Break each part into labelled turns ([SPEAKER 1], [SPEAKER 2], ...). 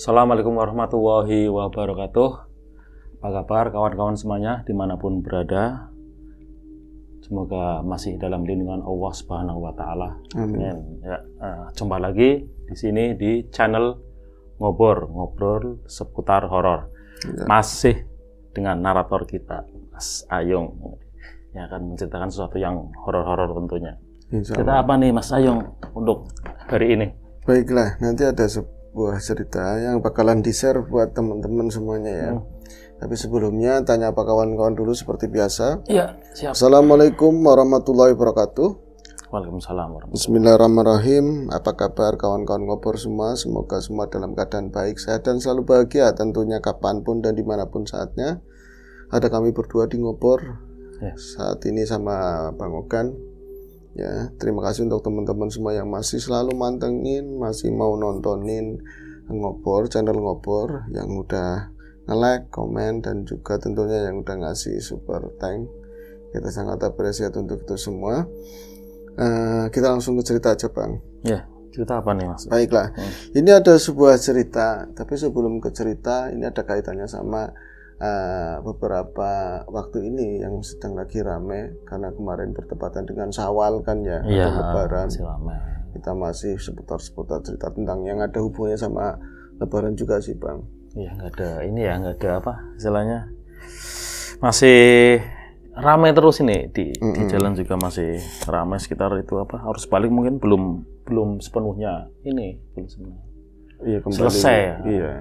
[SPEAKER 1] Assalamualaikum warahmatullahi wabarakatuh. Apa kabar kawan-kawan semuanya dimanapun berada? Semoga masih dalam lindungan Allah Subhanahu wa Ta'ala. Amin. Ya, jumpa lagi di sini di channel ngobrol seputar horor. Ya. Masih dengan narator kita, Mas Ayung, yang akan menceritakan sesuatu yang horor-horor tentunya. Cerita apa nih Mas Ayung untuk hari ini?
[SPEAKER 2] Baiklah, nanti ada sebuah cerita yang bakalan di-share buat teman-teman semuanya ya. Tapi sebelumnya tanya apa kawan-kawan dulu seperti biasa.
[SPEAKER 1] Iya, siap.
[SPEAKER 2] Assalamualaikum warahmatullahi wabarakatuh.
[SPEAKER 1] Waalaikumsalam warahmatullahi wabarakatuh.
[SPEAKER 2] Bismillahirrahmanirrahim. Apa kabar kawan-kawan ngobor semua? Semoga semua dalam keadaan baik, sehat dan selalu bahagia tentunya kapanpun dan dimanapun saatnya. Ada kami berdua di ngobor saat ini sama Bang Ogan. Ya, terima kasih untuk teman-teman semua yang masih selalu mantengin, masih mau nontonin ngobor, channel ngobor, yang udah nge-like, komen, dan juga tentunya yang udah ngasih super thank. Kita sangat apresiat untuk itu semua. Kita langsung ke cerita aja Bang.
[SPEAKER 1] Ya, cerita apa nih Mas?
[SPEAKER 2] Baiklah, ini ada sebuah cerita, tapi sebelum ke cerita ini ada kaitannya sama beberapa waktu ini yang sedang lagi rame karena kemarin bertepatan dengan Syawal kan ya, atau Lebaran. Kita masih seputar cerita tentang yang ada hubungannya sama Lebaran juga sih Bang.
[SPEAKER 1] Iya, nggak ada apa istilahnya, masih ramai terus ini di jalan juga masih ramai sekitar itu apa, harus balik mungkin belum sepenuhnya ini selesai ya.
[SPEAKER 2] Iya.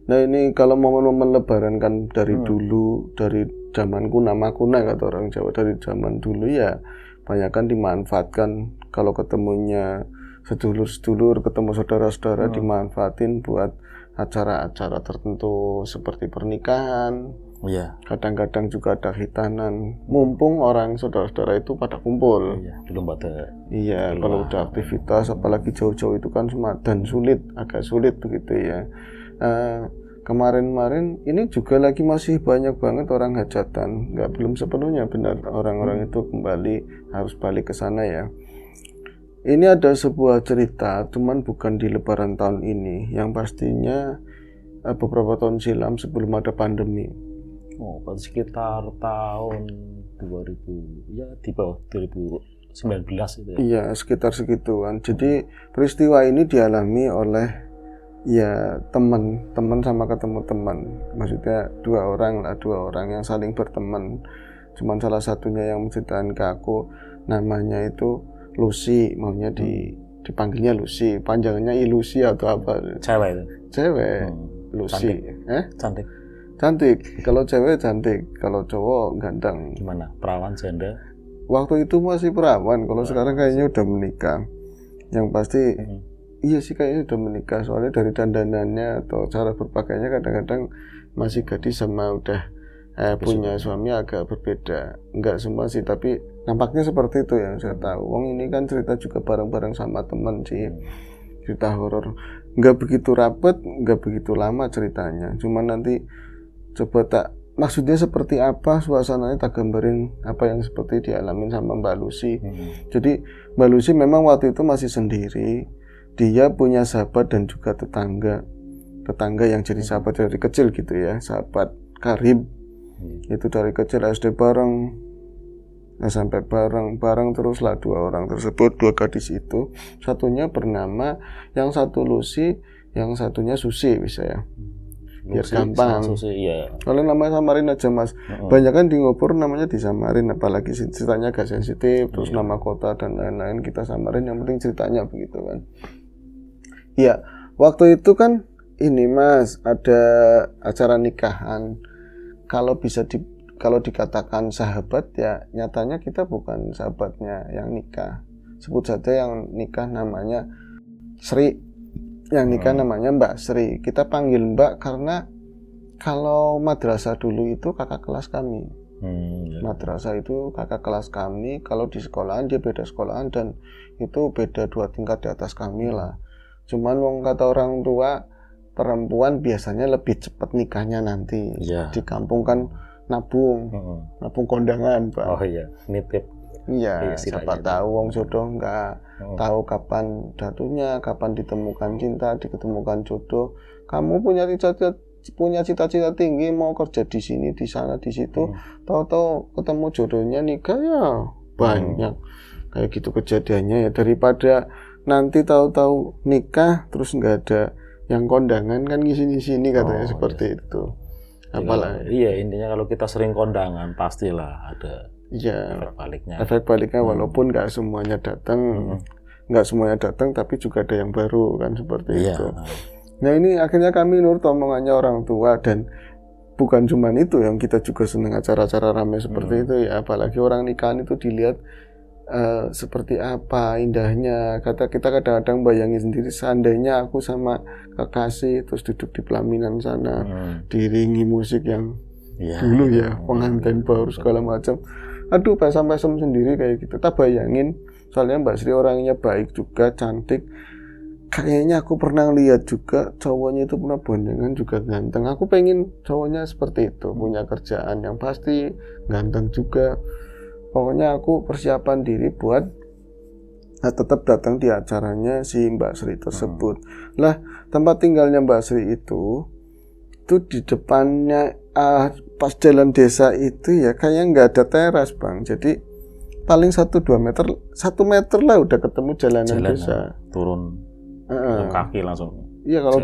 [SPEAKER 2] Nah ini kalau momen-momen Lebaran kan dari dulu, dari zaman kuna kata orang Jawa, dari zaman dulu ya banyak kan dimanfaatkan kalau ketemunya sedulur-sedulur, ketemu saudara-saudara dimanfaatin buat acara-acara tertentu seperti pernikahan.
[SPEAKER 1] Iya.
[SPEAKER 2] Kadang-kadang juga ada khitanan, mumpung orang saudara-saudara itu pada kumpul.
[SPEAKER 1] Iya, belum pada.
[SPEAKER 2] Iya, kalau udah aktivitas apalagi jauh-jauh itu kan dan agak sulit begitu ya. Kemarin ini juga lagi masih banyak banget orang hajatan, belum sepenuhnya benar orang-orang itu kembali harus balik ke sana ya. Ini ada sebuah cerita, cuman bukan di Lebaran tahun ini, yang pastinya beberapa tahun silam sebelum ada pandemi.
[SPEAKER 1] Oh, sekitar tahun 2000 ya, di bawah 2019 itu ya.
[SPEAKER 2] Iya, sekitar segituan. Jadi peristiwa ini dialami oleh ya teman sama ketemu teman, maksudnya dua orang yang saling berteman. Cuman salah satunya yang menceritakan ke aku, namanya itu Lucy, maunya dipanggilnya Lucy, panjangnya Ilusi atau apa?
[SPEAKER 1] Cewek itu.
[SPEAKER 2] Cewek. Lucy.
[SPEAKER 1] Cantik.
[SPEAKER 2] Kalau cewek cantik, kalau cowok ganteng.
[SPEAKER 1] Gimana? Perawan, janda?
[SPEAKER 2] Waktu itu masih perawan, kalau sekarang kayaknya udah menikah. Yang pasti iya sih kayaknya udah menikah, soalnya dari dandanannya atau cara berpakaiannya kadang-kadang masih gadis sama udah punya suami agak berbeda. Enggak semua sih, tapi nampaknya seperti itu yang saya tahu. Wong ini kan cerita juga bareng-bareng sama teman sih. Cerita horor. Enggak begitu rapet, enggak begitu lama ceritanya. Cuma nanti coba maksudnya seperti apa, suasananya tak gambarin apa yang seperti dialamin sama Mbak Lucy. Jadi Mbak Lucy memang waktu itu masih sendiri. Dia punya sahabat dan juga tetangga yang jadi sahabat dari kecil gitu ya, sahabat karib. Itu dari kecil SD bareng, SMP bareng terus lah dua orang tersebut, dua gadis itu. Satunya bernama, yang satu Lucy, yang satunya Susi bisa ya. Biar
[SPEAKER 1] Lucy,
[SPEAKER 2] gampang.
[SPEAKER 1] Susi, iya.
[SPEAKER 2] Kalau namanya samarin aja Mas. Banyak kan di ngobor namanya disamarin, apalagi ceritanya agak sensitif, terus nama kota dan lain-lain kita samarin, yang penting ceritanya begitu kan. Iya, waktu itu kan ini Mas, ada acara nikahan. Kalau dikatakan sahabat ya nyatanya kita bukan sahabatnya yang nikah. Sebut saja yang nikah namanya Sri. Yang nikah namanya Mbak Sri. Kita panggil Mbak karena kalau madrasah dulu itu kakak kelas kami. Madrasah itu kakak kelas kami. Kalau di sekolahan dia beda sekolahan dan itu beda 2 tingkat di atas kami lah. Cuman kata orang tua, perempuan biasanya lebih cepat nikahnya nanti. Di kampung kan nabung kondangan Pak.
[SPEAKER 1] Oh iya, nitip.
[SPEAKER 2] Iya, siapa tahu wong jodoh nggak tahu kapan jatuhnya, kapan ditemukan cinta, diketemukan jodoh. Kamu punya cita-cita tinggi, mau kerja di sini, di sana, di situ, tahu-tahu ketemu jodohnya nikah ya banyak. Kayak gitu kejadiannya ya, daripada nanti tahu-tahu nikah terus nggak ada yang kondangan kan di sini katanya seperti itu. Apalagi
[SPEAKER 1] iya, intinya kalau kita sering kondangan pastilah ada efek baliknya.
[SPEAKER 2] Walaupun nggak semuanya datang, tapi juga ada yang baru kan seperti itu. Nah ini akhirnya kami nurut omongannya orang tua, dan bukan cuma itu yang kita juga senang acara-acara ramai seperti itu ya, apalagi orang nikahan itu dilihat seperti apa indahnya. Kata kita kadang-kadang bayangin sendiri, seandainya aku sama kekasih terus duduk di pelaminan sana, diiringi musik yang dulu ya pengantin baru segala macam, aduh pesam-pesam sendiri kayak gitu. Tak bayangin, soalnya Mbak Sri orangnya baik juga, cantik. Kayaknya aku pernah lihat juga cowoknya itu pernah boncengan juga ganteng. Aku pengen cowoknya seperti itu, punya kerjaan yang pasti, ganteng juga. Pokoknya aku persiapan diri buat tetap datang di acaranya si Mbak Sri tersebut. Lah tempat tinggalnya Mbak Sri itu di depannya pas jalan desa itu ya kayak nggak ada teras Bang. Jadi paling 1-2 meter, 1 meter lah udah ketemu jalanan desa.
[SPEAKER 1] Turun kaki langsung.
[SPEAKER 2] Iya kalau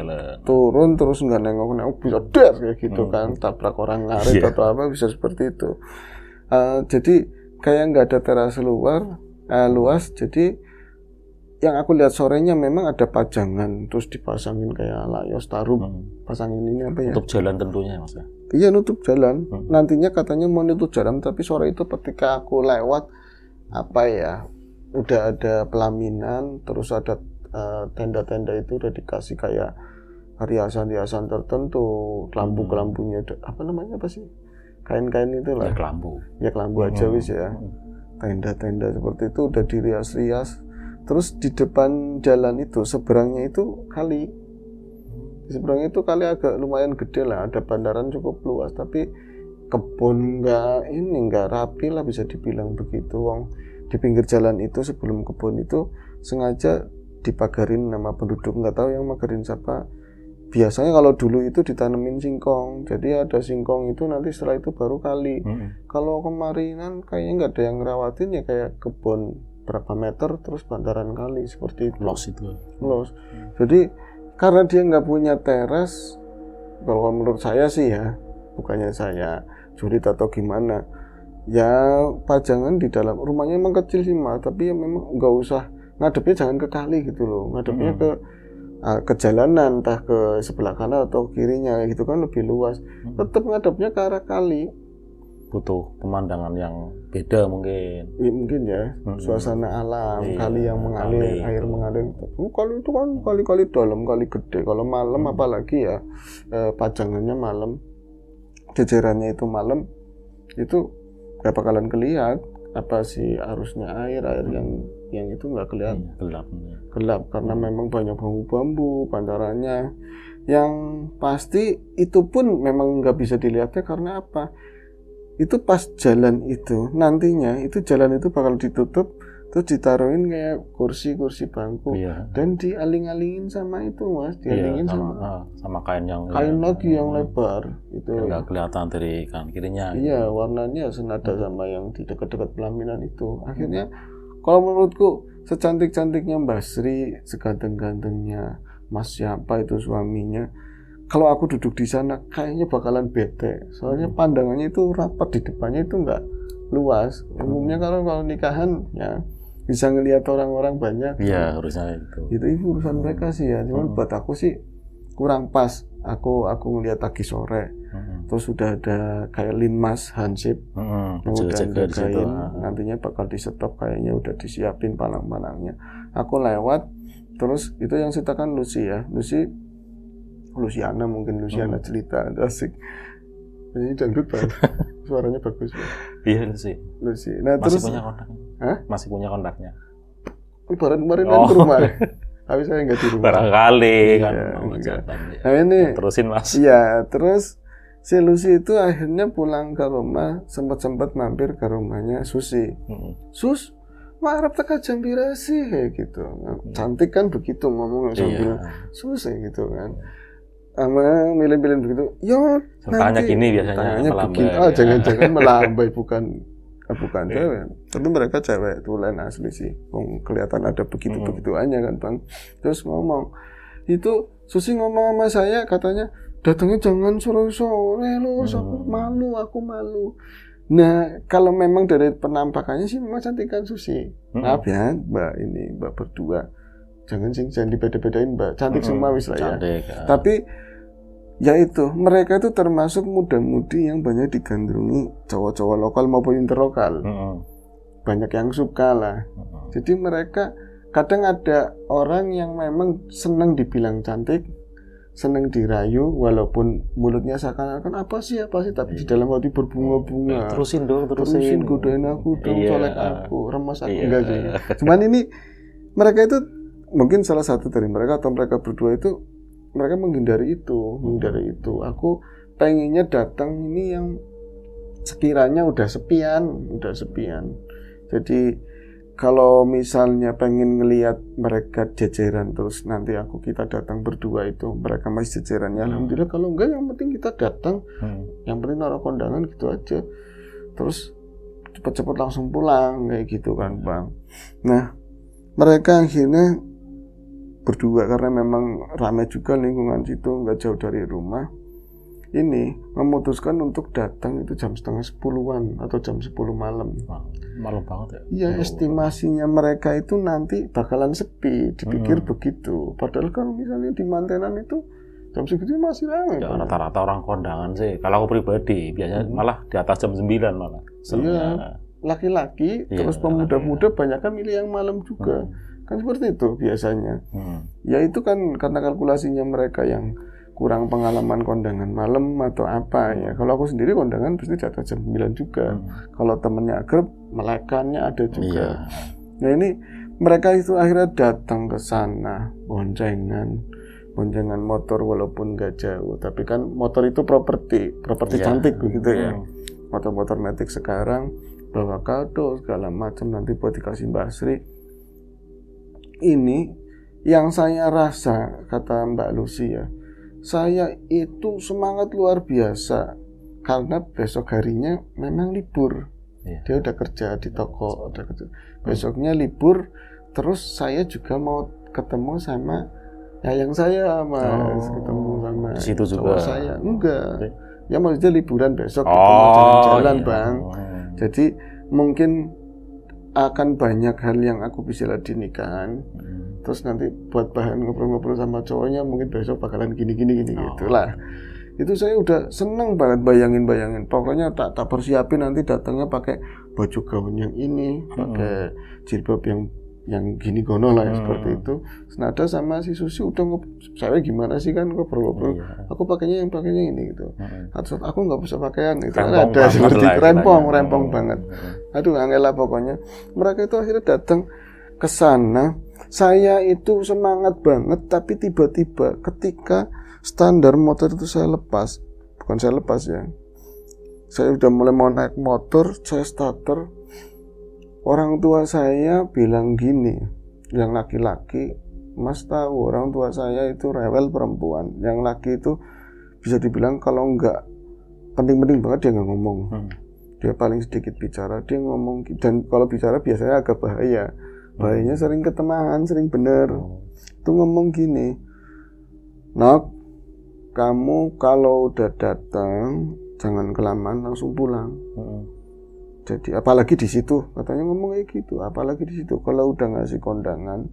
[SPEAKER 2] turun terus nggak nengok bisa der kayak gitu kan, tabrak orang ngarit atau apa bisa seperti itu. Jadi kayak nggak ada teras luas. Jadi yang aku lihat sorenya memang ada pajangan, terus dipasangin kayak layos taruh, pasangin ini apa ya?
[SPEAKER 1] Nutup jalan tentunya Mas ya?
[SPEAKER 2] Iya nutup jalan. Nantinya katanya mau nutup jalan, tapi sore itu ketika aku lewat apa ya, udah ada pelaminan, terus ada tenda-tenda itu udah dikasih kayak hiasan-hiasan tertentu, lampu-lampunya apa namanya apa sih? Kain-kain itu lah. Ya kelambu aja wis ya. Tenda-tenda seperti itu udah dirias-rias. Terus di depan jalan itu seberangnya itu kali. Di seberangnya itu kali agak lumayan gede lah, ada bandaran cukup luas, tapi kebun nggak rapi lah bisa dibilang begitu. Wong di pinggir jalan itu sebelum kebun itu sengaja dipagarin nama penduduk, nggak tahu yang magarin siapa. Biasanya kalau dulu itu ditanemin singkong, jadi ada singkong itu nanti setelah itu baru kali. Kalau kemarinan kayaknya nggak ada yang ngerawatin ya, kayak kebun berapa meter terus bantaran kali seperti itu. Los. Jadi karena dia nggak punya teras, kalau menurut saya sih ya, bukannya saya jurit atau gimana, ya pajangan di dalam rumahnya emang kecil sih Mas, tapi ya memang nggak usah ngadepnya, jangan ke kali gitu loh, ngadepnya ke jalanan, entah ke sebelah kanan atau kirinya gitu kan lebih luas. Tetap ngadepnya ke arah kali.
[SPEAKER 1] Butuh pemandangan yang beda mungkin.
[SPEAKER 2] Ya mungkin ya, suasana alam, kali yang mengalir, air mengalir. Kali itu kan kali-kali dalam, kali gede. Kalau malam apalagi ya, pajangannya malam, jejerannya itu malam, itu gak bakalan kelihatan apa sih arusnya air yang itu nggak kelihatan. Gelap karena memang banyak bambu-bambu bantarannya. Yang pasti itu pun memang nggak bisa dilihatnya karena apa? Itu pas jalan itu nantinya itu jalan itu bakal ditutup, terus ditaruhin kayak kursi bangku, dan dialing-alingin sama itu Mas, dialingin
[SPEAKER 1] sama kain
[SPEAKER 2] lagi yang lebar itu
[SPEAKER 1] nggak kelihatan dari kanan kirinya.
[SPEAKER 2] Iya, warnanya senada sama yang di dekat-dekat pelaminan itu. Akhirnya kalau menurutku secantik-cantiknya Mbak Sri, seganteng-gantengnya Mas siapa itu suaminya, kalau aku duduk di sana kayaknya bakalan bete. Soalnya pandangannya itu rapat, di depannya itu nggak luas. Umumnya kalau nikahan ya bisa ngelihat orang-orang banyak.
[SPEAKER 1] Iya, harusnya itu.
[SPEAKER 2] Itu urusan mereka sih ya. Cuman buat aku sih kurang pas. Aku ngelihat pagi sore. Terus sudah ada kayak linmas hansip. Udah jagain. Nantinya bakal di-stop, kayaknya udah disiapin palang-palangnya. Aku lewat, terus itu yang ceritakan Lucy ya. Luciana mungkin, Luciana cerita, asik. Ini dangdut banget. Suaranya bagus ya.
[SPEAKER 1] Iya Lucy.
[SPEAKER 2] Nah,
[SPEAKER 1] masih
[SPEAKER 2] terus
[SPEAKER 1] punya kontaknya? Masih punya kontaknya?
[SPEAKER 2] Kemarin ke rumah. Tapi saya nggak di rumah.
[SPEAKER 1] Barangkali kan.
[SPEAKER 2] Nah ini
[SPEAKER 1] terusin Mas.
[SPEAKER 2] Iya, terus Si Lucy itu akhirnya pulang ke rumah, sempat mampir ke rumahnya Susi. Sus, marah teka jam pira sih kayak gitu. Cantik kan begitu ngomong sambil Sus gitu kan. Sama milih-milih begitu. Yo,
[SPEAKER 1] tanya gini biasanya
[SPEAKER 2] tanya begini. Oh, jangan-jangan melambai bukan cewek. Tapi mereka cewek tulen asli sih. Kelihatan ada begitu-begituannya kan, Bang. Terus ngomong, itu Susi ngomong sama saya katanya, datangnya jangan sore-sore lo, aku malu. Nah, kalau memang dari penampakannya sih memang cantikan Susi. Maaf ya, Mbak berdua. Jangan dibeda-bedain, Mbak. Cantik semua wis lah ya. Tapi ya itu, mereka itu termasuk muda-mudi yang banyak digandrungi cowok-cowok lokal maupun interlokal. Banyak yang suka lah. Jadi mereka kadang ada orang yang memang senang dibilang cantik, senang dirayu, walaupun mulutnya seakan-akan apa sih, tapi di dalam hati berbunga-bunga.
[SPEAKER 1] Terusin
[SPEAKER 2] godain aku dong, colek aku, remas aku, enggak sih. Cuman ini mereka itu mungkin salah satu dari mereka atau mereka berdua itu mereka menghindari itu. Aku pengennya datang ini yang sekiranya udah sepian. Jadi kalau misalnya pengen ngelihat mereka jajaran terus nanti kita datang berdua itu mereka masih jajarannya, alhamdulillah. Kalau enggak yang penting kita datang, yang penting naruh kondangan gitu aja, terus cepet-cepet langsung pulang kayak gitu kan, Bang. Nah, mereka akhirnya berdua karena memang ramai juga lingkungan situ, nggak jauh dari rumah. Ini memutuskan untuk datang itu jam 9:30 atau jam 10 malam.
[SPEAKER 1] Malam banget ya?
[SPEAKER 2] Iya, estimasinya mereka itu nanti bakalan sepi, dipikir begitu. Padahal kalau misalnya di Mantenan itu jam segitu masih ramai.
[SPEAKER 1] Ya, rata-rata orang kondangan sih. Kalau aku pribadi biasanya malah di atas jam 9 malah.
[SPEAKER 2] Iya, laki-laki terus pemuda-muda banyak kan milih yang malam juga. Kan seperti itu biasanya. Ya itu kan karena kalkulasinya mereka yang kurang pengalaman kondangan malam atau apa ya. Kalau aku sendiri kondangan pasti jatuh jam 9 juga. Kalau temennya akrab, melekannya ada juga. Nah ini mereka itu akhirnya datang ke sana, boncengan motor walaupun nggak jauh. Tapi kan motor itu properti cantik begitu ya. Motor-motor matic sekarang bawa kado segala macam nanti buat dikasih Mbak Sri. Ini yang saya rasa, kata Mbak Lucy ya, saya itu semangat luar biasa karena besok harinya memang libur. Dia udah kerja di toko, besoknya libur. Terus saya juga mau ketemu sama yayang saya, Mas. Ketemu sama
[SPEAKER 1] situ juga
[SPEAKER 2] saya. Enggak. Ya maksudnya liburan besok kita mau jalan-jalan, Bang. Jadi mungkin akan banyak hal yang aku bisa lihat di nikahan. Terus nanti buat bahan ngobrol-ngobrol sama cowoknya mungkin besok bakalan gini gitulah. Itu saya udah seneng banget bayangin. Pokoknya tak persiapin nanti datangnya pakai baju gaun yang ini, pakai jilbab yang gini gono lah seperti itu. Senada sama si Susi udah saya gimana sih kan ngobrol-ngobrol. Aku pakainya ini gitu. Atau aku nggak bisa pakaian itu kan ada seperti itu. Rempong banget. Aduh angel lah pokoknya. Mereka itu akhirnya datang ke sana. Saya itu semangat banget, tapi tiba-tiba ketika standar motor itu saya lepas ya. Saya udah mulai mau naik motor, saya starter. Orang tua saya bilang gini, yang laki-laki, Mas tahu orang tua saya itu rewel perempuan. Yang laki itu bisa dibilang kalau enggak penting-penting banget dia nggak ngomong. Dia paling sedikit bicara, dia ngomong, dan kalau bicara biasanya agak bahaya. Bahayanya sering ketemahan, sering bener. Itu ngomong gini, Nok, kamu kalau udah datang jangan kelamaan, langsung pulang. Jadi apalagi di situ, katanya ngomong kayak gitu. Apalagi di situ, kalau udah ngasih kondangan,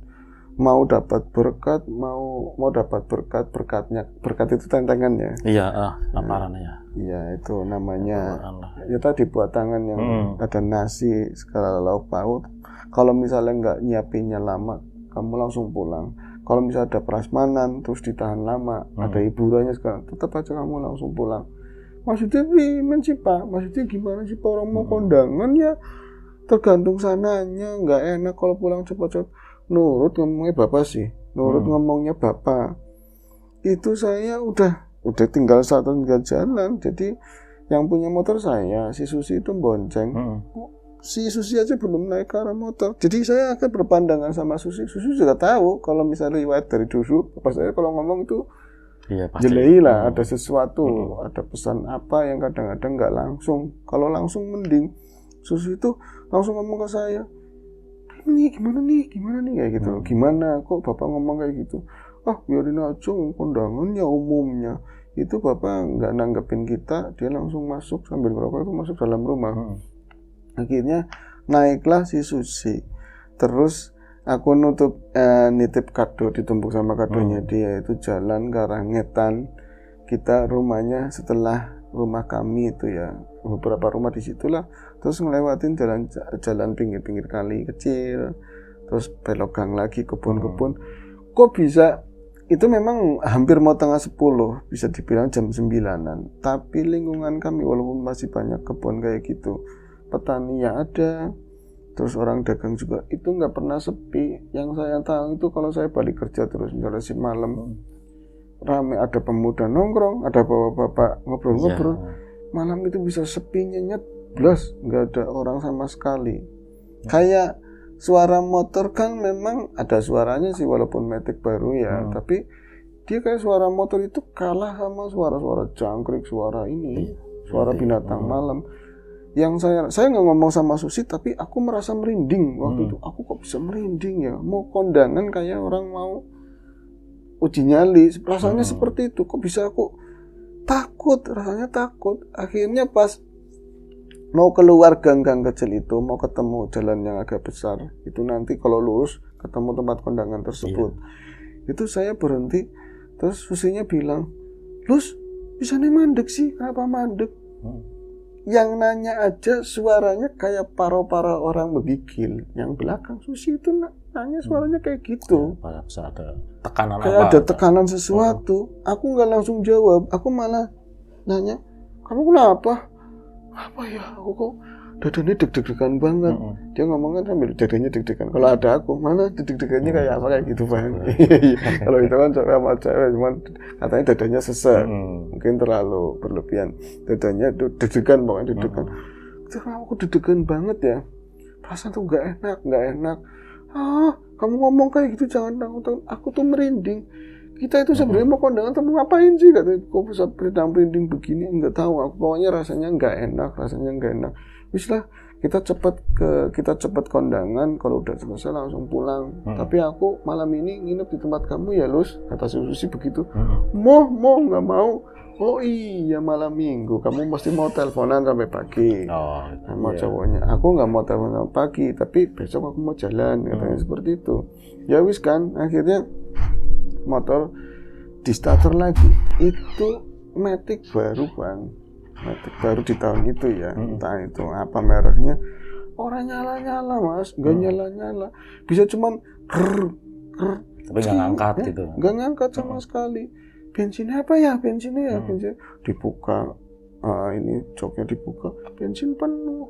[SPEAKER 2] mau dapat berkat, mau dapat berkat itu tantangannya.
[SPEAKER 1] Iya, lamaran ya.
[SPEAKER 2] Iya, itu namanya. Ya tadi buat tangan yang ada nasi, segala lauk pauk. Kalau misalnya nggak nyiapinnya lama, kamu langsung pulang. Kalau misalnya ada prasmanan, terus ditahan lama, ada hiburannya sekarang, tetap aja kamu langsung pulang. Maksudnya gimana sih Pak? Maksudnya gimana sih Pak? Orang mau kondangan ya tergantung sananya. Nggak enak kalau pulang cepat-cepat. Nurut ngomongnya Bapak sih. Ngomongnya Bapak. Itu saya udah udah tinggal jalan. Jadi yang punya motor saya, si Susi itu bonceng. Si Susi aja belum naik ke arah motor. Jadi saya akan berpandangan sama Susi. Susi juga tahu kalau misalnya riwayat dari dulu, pas saya kalau ngomong itu jelei lah, ada sesuatu, ada pesan apa yang kadang-kadang nggak langsung. Kalau langsung mending. Susi itu langsung ngomong ke saya, ini gimana nih kayak gitu. Gimana kok Bapak ngomong kayak gitu? Biarin aja kondangannya umumnya. Itu Bapak nggak nanggepin kita, dia langsung masuk sambil ngerokok itu masuk dalam rumah. Akhirnya naiklah si Susi. Terus aku nitip kado, ditumpuk sama kadonya dia, itu jalan ke arah Ngetan. Kita rumahnya setelah rumah kami itu ya, beberapa rumah di situlah. Terus ngelewatin jalan pinggir-pinggir kali kecil. Terus belok gang lagi, kebun-kebun. Kok bisa? Itu memang hampir mau tengah 10, bisa dibilang jam 9-an. Tapi lingkungan kami walaupun masih banyak kebun kayak gitu, petani ya ada, terus orang dagang juga, itu nggak pernah sepi. Yang saya tahu itu kalau saya balik kerja terus misalnya si malam, rame, ada pemuda nongkrong, ada bapak-bapak ngobrol-ngobrol, malam itu bisa sepi nyenyet, blas, nggak ada orang sama sekali. Kayak suara motor kan memang ada suaranya sih walaupun Matic baru ya, tapi dia kayak suara motor itu kalah sama suara-suara jangkrik, suara binatang malam. Yang saya nggak ngomong sama Susi, tapi aku merasa merinding waktu itu. Aku kok bisa merinding ya, mau kondangan kayak orang mau uji nyali, rasanya seperti itu. Kok bisa aku rasanya takut. Akhirnya pas mau keluar gang-gang kecil itu, mau ketemu jalan yang agak besar, itu nanti kalau lurus ketemu tempat kondangan tersebut. Itu saya berhenti, terus Susinya bilang, "Lus, bisa nih mandek sih, kenapa mandek?" Yang nanya aja suaranya kayak paro-paro orang begigil. Yang belakang Susi itu nanya suaranya kayak gitu.
[SPEAKER 1] Bisa ada tekanan
[SPEAKER 2] kayak ada tekanan sesuatu. Aku nggak langsung jawab, aku malah nanya, "Kamu kenapa?" "Apa ya, aku kok dadanya deg-degan banget." Dia ngomong kan sambil dadanya deg-degan. Kalau ada aku, mana deg-degannya kayak apa, kayak gitu Bang. Kalau itu kan cewek sama cewek, cuman katanya dadanya sesek. Mungkin terlalu berlebihan. Dadanya deg-degan, pokoknya deg-degan. Kenapa aku deg-degan banget ya? Perasaan tuh nggak enak. Kamu ngomong kayak gitu jangan takut. Aku tuh merinding. Kita itu sebenarnya mau kondangan, tapi ngapain sih? Katanya, kok bisa merinding begini? Enggak tahu. Aku pokoknya rasanya nggak enak. Wislah, kita cepat kondangan. Kalau udah selesai langsung pulang. Tapi aku malam ini nginep di tempat kamu ya, Lus. Kata Susi begitu. Mau nggak mau. Oh iya, malam minggu. Kamu mesti mau teleponan sampai pagi. Sama cowoknya. Aku nggak mau telepon sampai pagi, tapi besok aku mau jalan. Katanya seperti itu. Ya wis kan, akhirnya motor di starter lagi. Itu Matic baru Bang, Matic baru di tahun itu ya. Entah itu apa mereknya, orang nyala-nyala Mas, nggak nyala-nyala, bisa cuman
[SPEAKER 1] tapi nggak ngangkat gitu,
[SPEAKER 2] nggak ngangkat sama sekali. Bensinnya apa ya, bensin dibuka, ini joknya dibuka, bensin penuh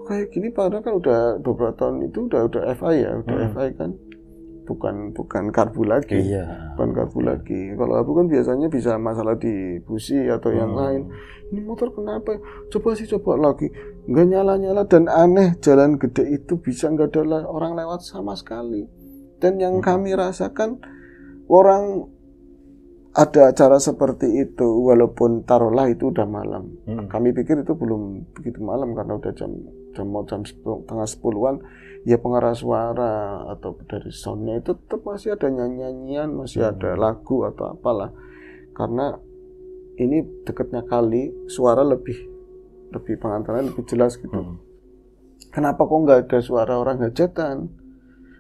[SPEAKER 2] kayak gini. Padahal kan udah beberapa tahun itu udah FI ya, FI kan, bukan karbu lagi, bukan karbu lagi. Kalau karbu kan biasanya bisa masalah di busi atau yang lain. Ini motor kenapa? Coba lagi, nggak nyala dan aneh, jalan gede itu bisa nggak ada orang lewat sama sekali. Dan yang kami rasakan, orang ada acara seperti itu, walaupun taruhlah itu udah malam. Kami pikir itu belum begitu malam karena udah jam tengah 10-an. Ya pengarah suara atau dari soundnya itu tetap masih ada nyanyian, masih ada lagu atau apalah. Karena ini dekatnya kali, suara lebih pengantaran lebih jelas gitu. Kenapa kok nggak ada suara orang hajatan?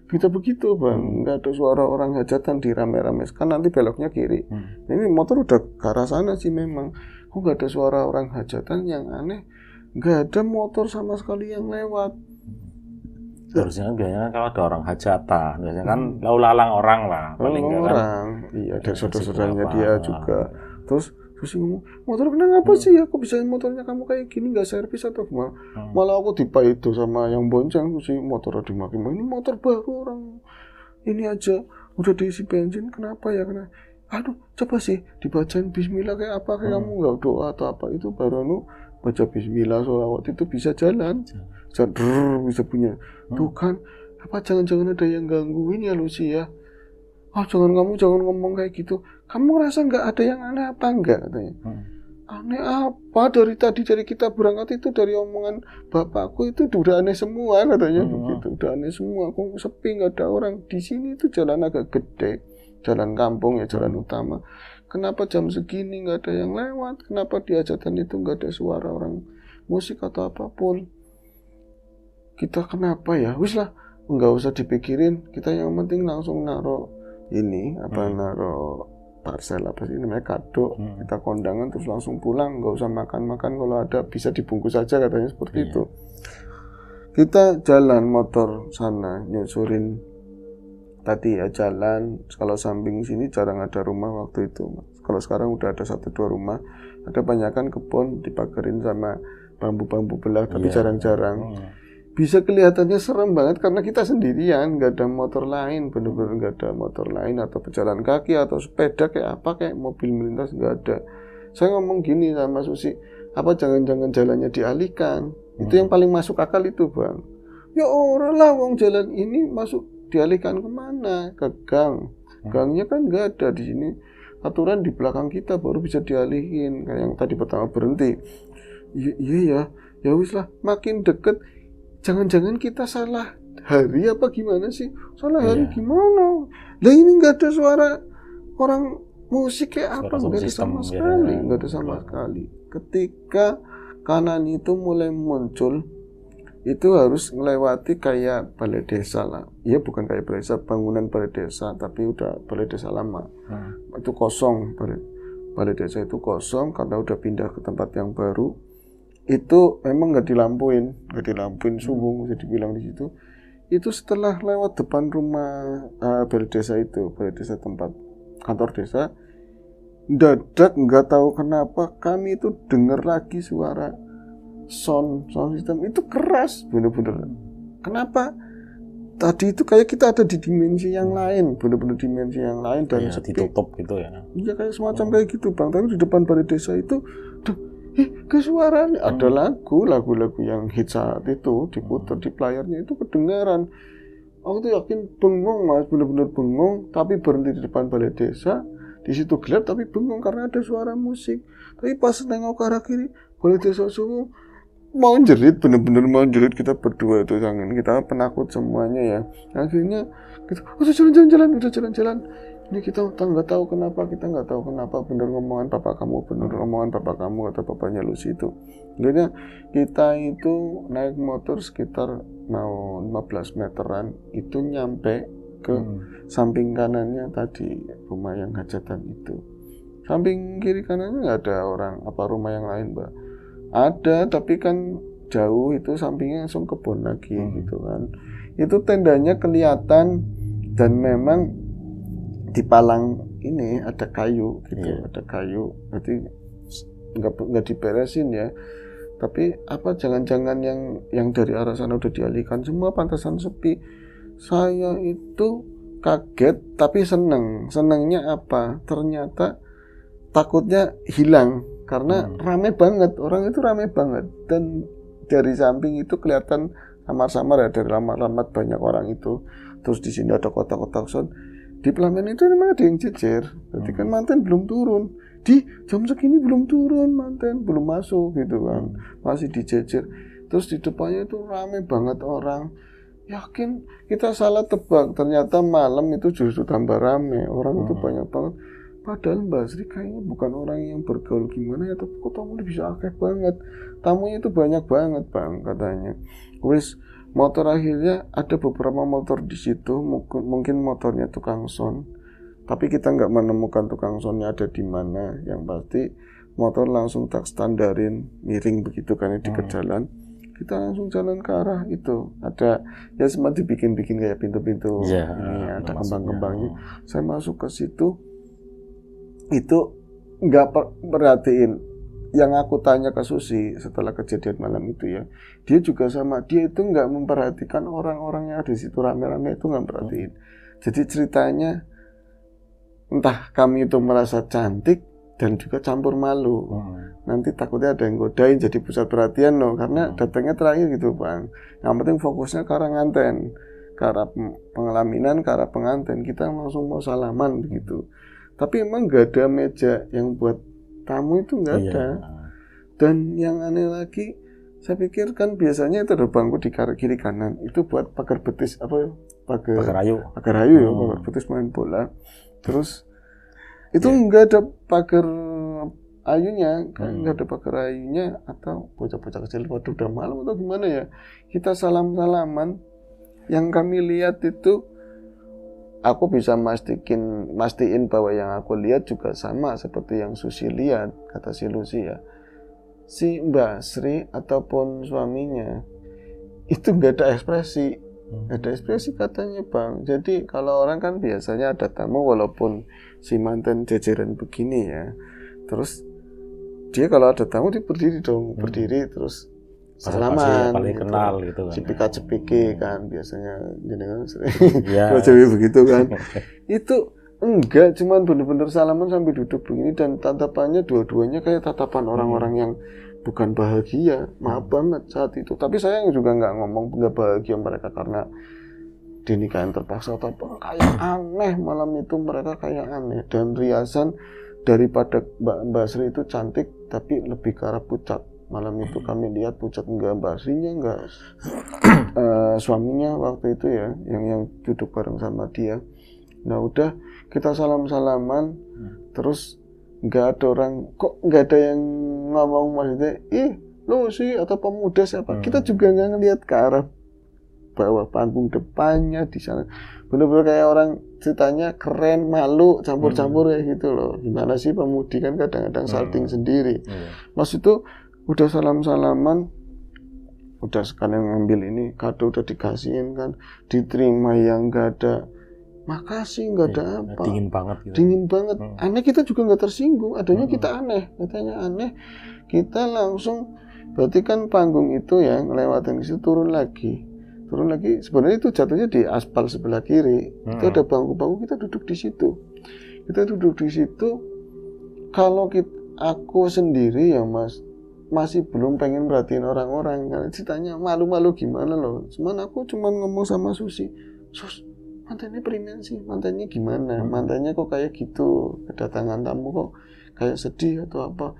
[SPEAKER 2] Kita begitu Bang, nggak ada suara orang hajatan di rame-rame. Kan nanti beloknya kiri. Ini motor udah ke arah sana sih memang. Kok nggak ada suara orang hajatan? Yang aneh, nggak ada motor sama sekali yang lewat.
[SPEAKER 1] Harusnya kan biasanya kalau ada orang hajatan, biasanya kan lalu lalang orang lah, paling nggak kan.
[SPEAKER 2] Iya, ada saudara-saudaranya dia juga. Terus ngomong, motor kenapa sih ya? Kok bisa motornya kamu kayak gini, nggak servis atau gimana? Malah aku itu sama yang bonceng sih, motor dimaki-maki. Ini motor baru orang, ini aja udah diisi bensin, kenapa ya? aduh coba sih dibacain bismillah kayak apa, kayak kamu nggak doa atau apa, itu baru baca bismillah sholawat itu bisa jalan, bisa punya. Tuh kan, apa jangan-jangan ada yang gangguin ya Lucy ya? Jangan ngomong kayak gitu. Kamu ngerasa nggak ada yang aneh apa enggak katanya? Aneh apa, dari tadi dari kita berangkat itu dari omongan bapakku itu udah aneh semua katanya begitu, udah aneh semua. Kok sepi nggak ada orang di sini, itu jalan agak gede, jalan kampung ya, jalan utama. Kenapa jam segini nggak ada yang lewat? Kenapa di hajatan itu nggak ada suara orang musik atau apapun? Kita kenapa ya? Wis lah, nggak usah dipikirin. Kita yang penting langsung naro naro parcel apa sih namanya, kado, kita kondangan terus langsung pulang, nggak usah makan, kalau ada bisa dibungkus saja katanya seperti itu. Kita jalan motor sana nyusurin tadi ya, jalan kalau samping sini jarang ada rumah waktu itu. Kalau sekarang udah ada 1-2 rumah, ada banyakan kebun dipagerin sama bambu-bambu belah, tapi jarang-jarang. Bisa kelihatannya serem banget karena kita sendirian, nggak ada motor lain, bener-bener nggak ada motor lain atau pejalan kaki atau sepeda kayak apa, kayak mobil melintas, nggak ada. Saya ngomong gini sama Susi, apa jangan-jangan jalannya dialihkan? Itu yang paling masuk akal itu bang. Ya orang lah, wong jalan ini masuk dialihkan kemana? Ke gang. Gangnya kan nggak ada di sini. Aturan di belakang kita baru bisa dialihin, kayak yang tadi pertama berhenti. Iya ya wis lah, makin deket. Jangan-jangan kita salah hari apa gimana sih? Salah hari gimana? Lah ini nggak ada suara orang musik kayak apa? Nggak ada sama sekali, nggak ada sama sekali. Ketika kanan itu mulai muncul, itu harus melewati kayak balai desa lah. Iya bukan kayak balai desa, bangunan balai desa, tapi udah balai desa lama. Itu kosong, balai desa itu kosong karena udah pindah ke tempat yang baru. Itu memang nggak dilampuin subuh bisa dibilang di situ. Itu setelah lewat depan rumah balai desa tempat kantor desa, dadak nggak tahu kenapa kami itu dengar lagi suara sound system itu keras bener-bener. Kenapa? Tadi itu kayak kita ada di dimensi yang lain, bener-bener dimensi yang lain dan
[SPEAKER 1] ditutup gitu ya.
[SPEAKER 2] Iya kayak semacam kayak gitu bang. Tapi di depan balai desa itu kesuaranya ada lagu-lagu yang hit saat itu diputar di playernya itu kedengaran. Aku tuh yakin bengong mas, bener-bener bengong. Tapi berhenti di depan balai desa, di situ gelap tapi bengong karena ada suara musik. Tapi pas nengok ke arah kiri, balai desa semua mau jerit, bener-bener mau jerit. Kita berdua itu jangan, kita penakut semuanya ya. Akhirnya kita udah jalan. Ini kita nggak tahu kenapa bener ngomongan papa kamu, kata papanya Lucy itu. Akhirnya kita itu naik motor sekitar mau 15 meteran, itu nyampe ke samping kanannya tadi rumah yang hajatan itu. Samping kiri kanannya nggak ada orang apa rumah yang lain mbak. Ada tapi kan jauh, itu sampingnya langsung kebun lagi gitu kan. Itu tendanya kelihatan dan memang di palang ini ada kayu gitu, ada kayu, berarti nggak diberesin ya. Tapi apa jangan-jangan yang dari arah sana udah dialihkan semua, pantasan sepi. Saya itu kaget tapi senengnya apa? Ternyata takutnya hilang karena rame banget, orang itu rame banget dan dari samping itu kelihatan samar-samar ya, dari lama-lama banyak orang itu. Terus di sini ada kotak-kotak sound. Di pelaminan itu memang ada yang jejer, berarti kan manten belum turun. Di jam segini belum turun, manten belum masuk gitu kan, masih dijejer. Terus di depannya itu rame banget orang. Yakin kita salah tebak, ternyata malam itu justru tambah rame, orang itu banyak banget. Padahal Mbak Sri kayaknya bukan orang yang bergaul gimana ya, tapi kok tamunya bisa akeh banget. Tamunya itu banyak banget bang katanya. Wis motor akhirnya ada beberapa motor di situ, mungkin motornya tukang sound, tapi kita nggak menemukan tukang soundnya ada di mana. Yang pasti motor langsung tak standarin miring begitu kan di jalan. Kita langsung jalan ke arah itu. Ada ya semua dibikin kayak pintu-pintu ini ada kembang-kembangnya. Saya masuk ke situ, itu nggak perhatiin. Yang aku tanya ke Susi setelah kejadian malam itu ya, dia juga sama, dia itu nggak memperhatikan orang-orang yang ada di situ rame-rame itu, nggak perhatiin. Jadi ceritanya entah kami itu merasa cantik dan juga campur malu. Nanti takutnya ada yang godain jadi pusat perhatian loh, karena datangnya terakhir gitu Bang. Yang penting fokusnya ke arah nganten, ke arah pengelaminan, ke arah pengantin. Kita langsung mau salaman begitu. Tapi emang gak ada meja yang buat tamu, itu gak ada. Dan yang aneh lagi, saya pikir kan biasanya itu ada bangku di kiri kanan, itu buat pagar betis pagar ayu ya, pagar betis main bola. Terus itu nggak ada pagar ayunya, nggak ada pagar ayunya, atau bocah-bocah kecil waduh udah malam atau gimana ya, kita salaman. Yang kami lihat itu, aku bisa mastiin bahwa yang aku lihat juga sama seperti yang Susi lihat, kata si Lucy ya. Si Mbak Sri ataupun suaminya itu nggak ada ekspresi. Ada ekspresi katanya Bang. Jadi kalau orang kan biasanya ada tamu, walaupun si mantan jajaran begini ya, terus dia kalau ada tamu dia berdiri dong, berdiri terus salaman,
[SPEAKER 1] paling gitu. Kenal gitu kan,
[SPEAKER 2] cepika-cepiki kan biasanya jenengan sering cewek begitu kan. Itu enggak, cuman bener-bener salaman sambil duduk begini, dan tatapannya dua-duanya kayak tatapan orang-orang yang bukan bahagia. Maaf banget saat itu. Tapi saya juga nggak ngomong nggak bahagia mereka karena dinikahin terpaksa atau apa. Kayak aneh malam itu, mereka kayak aneh. Dan riasan daripada Mbak Sri itu cantik, tapi lebih ke arah pucat. Malam itu kami lihat pucat, enggak Mbak Srinya, enggak suaminya waktu itu ya, yang duduk bareng sama dia. Nah udah kita salam-salaman, terus nggak ada orang, kok nggak ada yang ngomong maksudnya, lo sih atau pemuda siapa. Kita juga nggak ngelihat ke arah bawah panggung depannya di sana. Bener-bener kayak orang ceritanya keren, malu, campur-campur kayak gitu loh. Gimana sih pemudi kan kadang-kadang salting sendiri. Mas itu udah salam-salaman, udah sekalian ngambil ini kado, udah dikasihin kan, diterima yang nggak ada makasih, nggak ada apa,
[SPEAKER 1] dingin banget gitu.
[SPEAKER 2] Dingin banget. Aneh, kita juga nggak tersinggung, adanya kita aneh, katanya aneh, kita langsung, berarti kan panggung itu ya ngelewatin situ, turun lagi. Sebenarnya itu jatuhnya di aspal sebelah kiri. Itu ada bangku-bangku, kita duduk di situ. Kalau aku sendiri ya Mas, masih belum pengen merhatiin orang-orang, karena ceritanya malu-malu gimana loh. Cuman aku ngomong sama Susi, Sus, mantannya primen sih, mantannya gimana, mantannya kok kayak gitu, kedatangan tamu kok kayak sedih atau apa.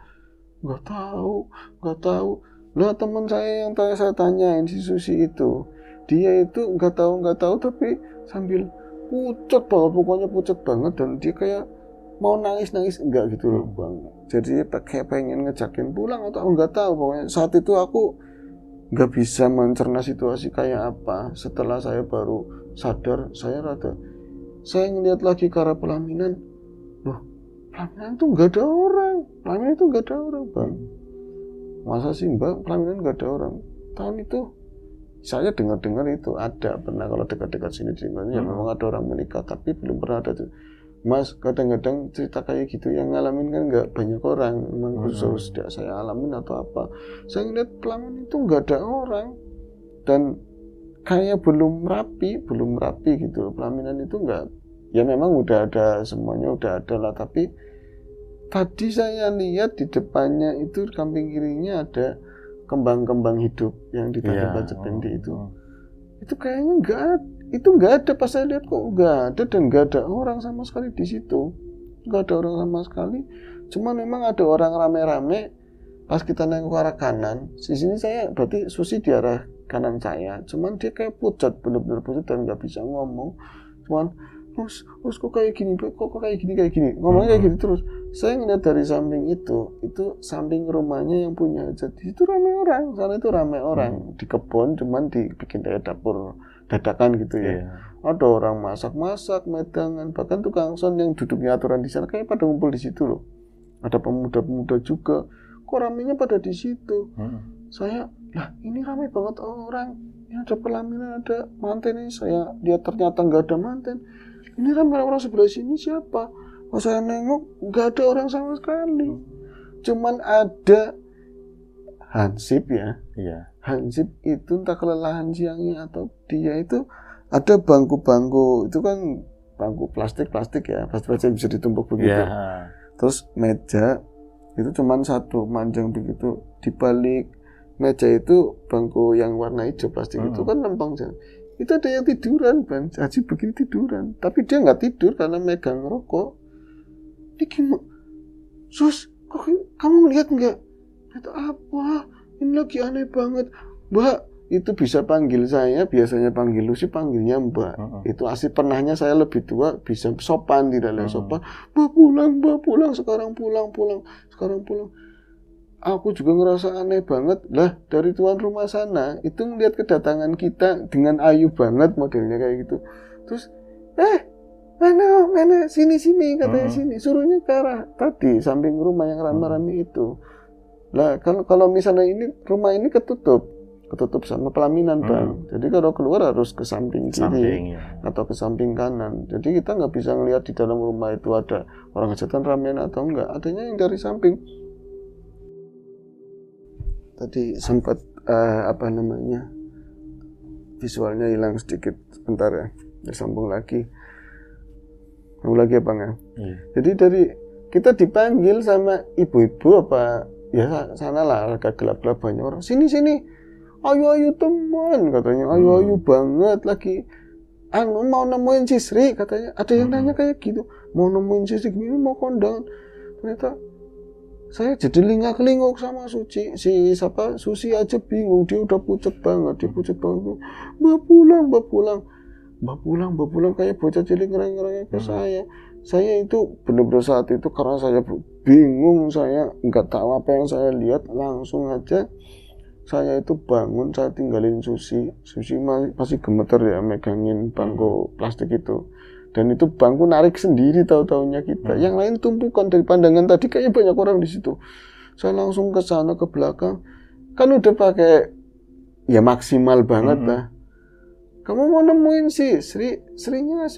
[SPEAKER 2] Nggak tahu. Lah teman saya yang saya tanyain, si Susi itu, dia itu nggak tahu tapi sambil pucat banget, pokoknya pucat banget, dan dia kayak mau nangis enggak gitu loh Bang. Jadi kayak pengen ngejakin pulang atau nggak tahu. Pokoknya saat itu aku nggak bisa mencerna situasi kayak apa. Setelah saya baru sadar, saya ngeliat lagi ke arah pelaminan. Loh, pelaminan itu nggak ada orang Bang. Masa sih Mbak, pelaminan nggak ada orang? Tahun itu saya dengar itu ada, pernah kalau dekat-dekat sini ya memang ada orang menikah, tapi belum pernah ada tuh. Mas, kadang-kadang cerita kayak gitu yang ngalamin kan nggak banyak orang. Memang khusus tidak saya alamin atau apa. Saya ngeliat pelaminan itu nggak ada orang, dan kayak belum rapi gitu. Pelaminan itu nggak, ya memang udah ada semuanya, udah ada lah, tapi tadi saya lihat di depannya itu, samping kirinya ada kembang-kembang hidup yang ditancap-tancapin di itu. Itu kayaknya nggak ada. Pas saya lihat kok nggak ada, dan nggak ada orang sama sekali di situ. Nggak ada orang sama sekali. Cuman memang ada orang rame-rame. Pas kita nengok ke arah kanan, di sini saya berarti Susi di arah kanan saya. Cuman dia kayak pucat, benar-benar pucat dan nggak bisa ngomong. Cuman Us kok kayak gini, ngomongnya kayak gitu terus. Saya ngeliat dari samping itu samping rumahnya yang punya hajat, di situ ramai orang, sana itu ramai orang di kebun, cuman dibikin kayak dapur dadakan gitu ya. Ada orang masak-masak, medangan, bahkan tukang son yang duduknya aturan di sana kayak pada ngumpul di situ loh. Ada pemuda-pemuda juga, kok ramainya pada di situ. Saya, lah ini ramai banget orang, ini ada pelaminan, ada manten ini. Saya lihat ternyata nggak ada manten. Ini ramai orang sebelah sini siapa? Pas saya nengok nggak ada orang sama sekali. Cuman ada Hansip ya. Hansip itu entah kelelahan siangnya atau dia itu, ada bangku-bangku itu kan bangku plastik ya, plastik yang bisa ditumpuk begitu.
[SPEAKER 1] Yeah.
[SPEAKER 2] Terus meja itu cuman satu manjang begitu, di balik meja itu bangku yang warna hijau plastik itu kan lempeng jalan. Itu ada yang tiduran, Bang. Haji begini tiduran, tapi dia nggak tidur karena megang rokok. Ini gimana? Sus, kok kamu lihat nggak? Itu apa? Ini lagi aneh banget, Mbak. Itu bisa panggil saya, biasanya panggil Lucy, panggilnya Mbak. Itu asli pernahnya saya lebih tua, bisa sopan, tidak ada sopan. Mbak pulang, sekarang pulang. Aku juga ngerasa aneh banget. Lah, dari tuan rumah sana, itu melihat kedatangan kita dengan ayu banget modelnya kayak gitu. Terus, mana, sini, katanya sini. Suruhnya ke arah tadi, samping rumah yang rame-rame itu. Lah, kalau misalnya ini, rumah ini ketutup sama pelaminan, Bang. Jadi kalau keluar harus ke samping kiri atau ke samping kanan. Jadi kita nggak bisa ngelihat di dalam rumah itu ada orang hajatan ramean atau enggak. Adanya yang dari samping. Tadi sempat visualnya hilang sedikit. Sebentar ya. Disambung lagi. Sambung lagi ya, Bang ya. Jadi dari kita dipanggil sama ibu-ibu apa ya sana lah, agak gelap-gelap banyak orang. Sini. Ayo teman katanya, ayo banget lagi. Mau nemuin si Sri katanya. Ada yang nanya kayak gitu, mau nemuin si Sri gini, mau kondangan. Ternyata saya jadi lingak-linguk sama Suci. Susi aja bingung, dia udah pucet banget. Mbak pulang kayak bocah cilik ngereng-ngereng ke saya. Saya itu benar-benar saat itu karena saya bingung, saya nggak tahu apa yang saya lihat, langsung aja saya itu bangun, saya tinggalin Susi masih gemeter ya megangin bangku plastik itu, dan itu bangku narik sendiri tahu-taunya kita. Yang lain tumpukan dari pandangan tadi kayaknya banyak orang di situ. Saya langsung ke sana ke belakang, kan udah pakai ya maksimal banget lah. Kamu mau nemuin si Srinya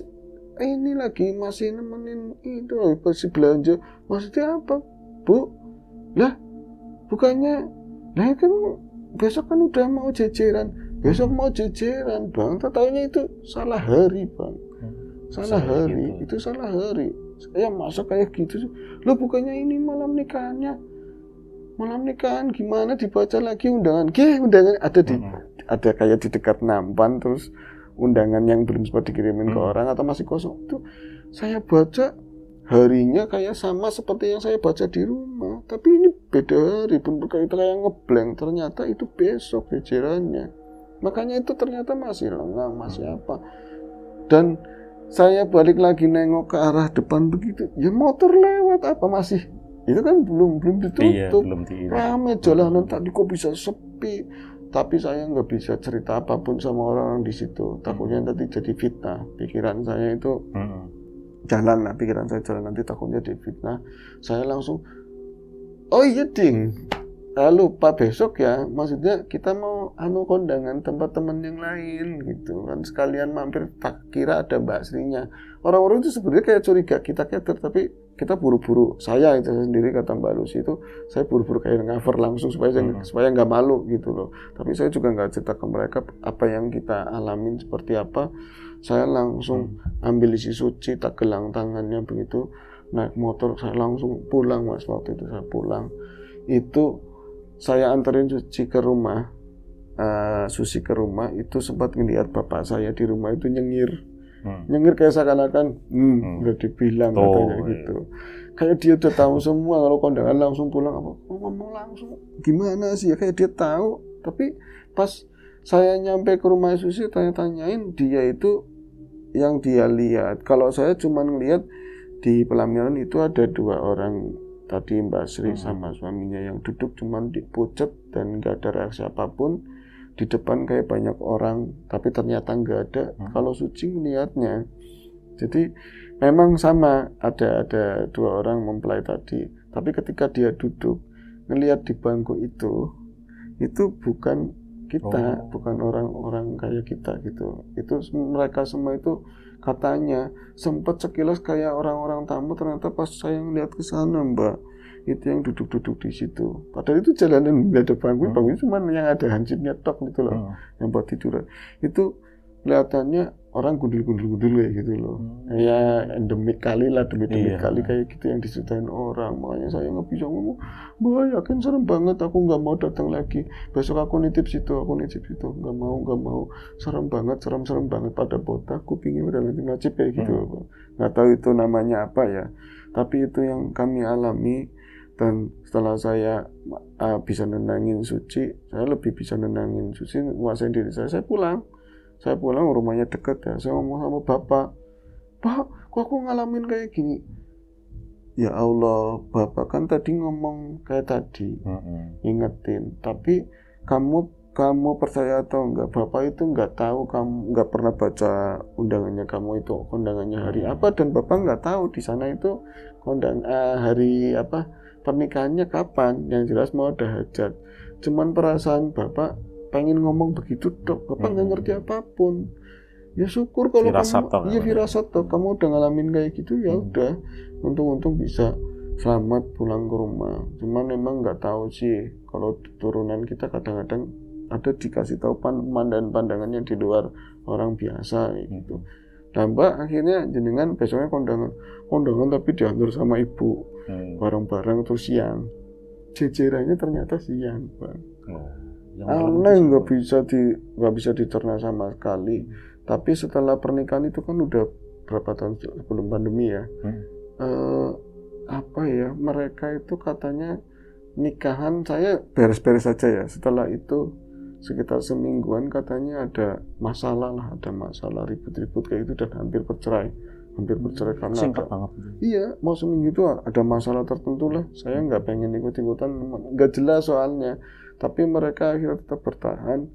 [SPEAKER 2] ini lagi masih nemenin itu masih belanja. Maksudnya apa, Bu? Lah bukannya kan besok kan udah mau jejeran. Bang. Tahunya itu salah hari, Bang. Salah hari. Gitu. Itu salah hari. Saya masa kayak gitu sih. Lo bukannya ini malam nikahan gimana, dibaca lagi undangan. Undangan ada kayak di dekat nampan, terus undangan yang belum sempat dikirimin ke orang atau masih kosong. Itu saya baca harinya kayak sama seperti yang saya baca di rumah, tapi ini beda hari, bener-bener kayak ngeblank. Ternyata itu besok jejerannya. Makanya itu ternyata masih lengang, masih apa. Dan saya balik lagi nengok ke arah depan begitu, ya motor lewat apa masih. Itu kan belum ditutup. Rame jalanan tadi kok bisa sepi. Tapi saya nggak bisa cerita apapun sama orang-orang di situ. Takutnya nanti jadi fitnah. Pikiran saya itu jalan nanti takutnya difitnah. Saya langsung, oh iya ding, lupa besok ya, maksudnya kita mau kondangan tempat teman yang lain gitu kan, sekalian mampir, tak kira ada Mbak Srinya. Orang-orang itu sebenarnya kayak curiga kita cater, tapi kita buru-buru, saya sendiri kata Mbak Lucy itu, saya buru-buru kayak cover langsung supaya nggak malu gitu loh. Tapi saya juga nggak cerita ke mereka apa yang kita alamin seperti apa. Saya langsung ambil isi Suci, tak gelang tangannya begitu, naik motor, saya langsung pulang, Mas. Waktu itu saya pulang. Itu saya anterin Suci ke rumah, itu sempat ngelihat bapak saya di rumah itu nyengir kayak seakan-akan udah dibilang katanya gitu. Kayak dia udah tahu semua kalau kondangan langsung pulang, apa ngomong langsung gimana sih ya, kayak dia tahu. Tapi pas saya nyampe ke rumah Susi, tanya-tanyain, dia itu yang dia lihat. Kalau saya cuma ngelihat di pelaminan itu ada 2 orang tadi, Mbak Sri sama suaminya yang duduk cuma di pucet dan nggak ada reaksi apapun. Di depan kayak banyak orang, tapi ternyata nggak ada. Kalau Suci ngelihatnya, jadi memang sama, ada 2 orang mempelai tadi. Tapi ketika dia duduk ngelihat di bangku itu bukan kita, bukan orang-orang kayak kita gitu. Itu mereka semua itu katanya sempat sekilas kayak orang-orang tamu, ternyata pas saya ngeliat ke sana, Mbak, itu yang duduk-duduk di situ. Padahal itu jalanan nggak ada bangku cuma yang ada hansipnya tok gitu loh, yang buat tiduran. Itu kelihatannya orang gundul kayak gitu loh. Ya endemik kali lah, demi kali kayak gitu yang diceritain orang. Makanya saya nggak bisa ngomong, Mbak yakin serem banget, aku nggak mau datang lagi. Besok aku nitip situ, nggak mau. Serem banget pada botak. Aku pingin udah najib kayak gitu. Nggak tahu itu namanya apa ya. Tapi itu yang kami alami. Dan setelah saya bisa nenangin suci, saya lebih bisa nenangin suci, menguasai diri saya pulang. Saya pulang, rumahnya deket ya. Saya ngomong sama bapak, Pak, kok aku ngalamin kayak gini? Ya Allah, bapak kan tadi ngomong kayak tadi, ingetin. Tapi kamu percaya atau enggak? Bapak itu enggak tahu, kamu enggak pernah baca undangannya kamu itu, undangannya hari apa, dan bapak enggak tahu di sana itu hari apa pernikahannya kapan. Yang jelas mau ada hajat. Cuman perasaan bapak pengen ngomong begitu dok, bapak nggak ngerti apapun. Ya syukur kalau firasat toh, kamu udah ngalamin kayak gitu ya udah. Untung bisa selamat pulang ke rumah. Cuman memang nggak tahu sih kalau turunan kita kadang-kadang ada dikasih tahu pandangannya di luar orang biasa gitu. Dan Mbak akhirnya jenengan besoknya kondangan tapi diantar sama ibu bareng-bareng terus siang. Jejerannya ternyata siang, Bang. Aneh, nggak bisa dicerna sama sekali. Tapi setelah pernikahan itu kan udah berapa tahun sebelum pandemi ya. Mereka itu katanya nikahan saya beres-beres saja ya. Setelah itu sekitar semingguan katanya ada masalah ribut-ribut kayak itu dan hampir bercerai karena
[SPEAKER 1] singkat banget.
[SPEAKER 2] Iya, mau seminggu itu ada masalah tertentu lah. Saya nggak pengen ikut-ikutan, nggak jelas soalnya. Tapi mereka akhirnya tetap bertahan.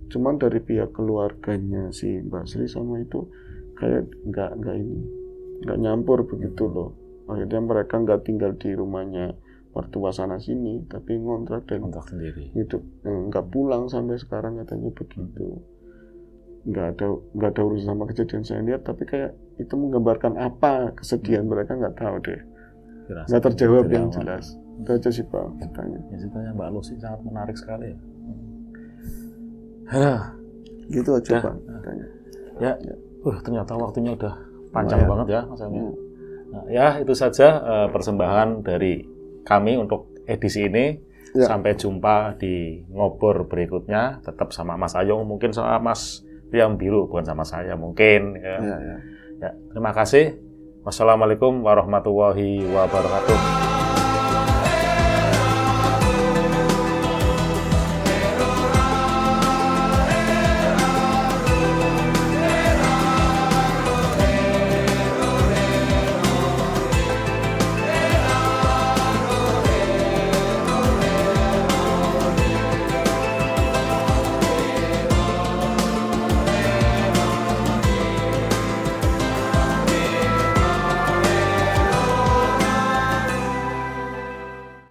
[SPEAKER 2] Cuman dari pihak keluarganya si Mbak Sri sama itu kayak nggak nyampur begitu loh. Akhirnya mereka nggak tinggal di rumahnya mertua sana sini, tapi ngontrak
[SPEAKER 1] sendiri.
[SPEAKER 2] Hidup nggak pulang sampai sekarang katanya begitu. Nggak ada urusan sama kejadian saya lihat, tapi kayak itu menggambarkan apa kesedihan mereka nggak tahu deh. Nggak terjawab yang jelas. Itu aja sih Pak ceritanya.
[SPEAKER 1] Ya, ceritanya Mbak Lucy sangat menarik sekali ya.
[SPEAKER 2] Gitu aja Pak ceritanya.
[SPEAKER 1] Ya. Ternyata waktunya udah panjang banget ya Mas Emil. Nah, ya itu saja persembahan dari kami untuk edisi ini. Sampai jumpa di ngobor berikutnya. Tetap sama Mas Ayung, mungkin sama Mas Riam Biru, bukan sama saya mungkin. Ya, terima kasih. Wassalamualaikum warahmatullahi wabarakatuh.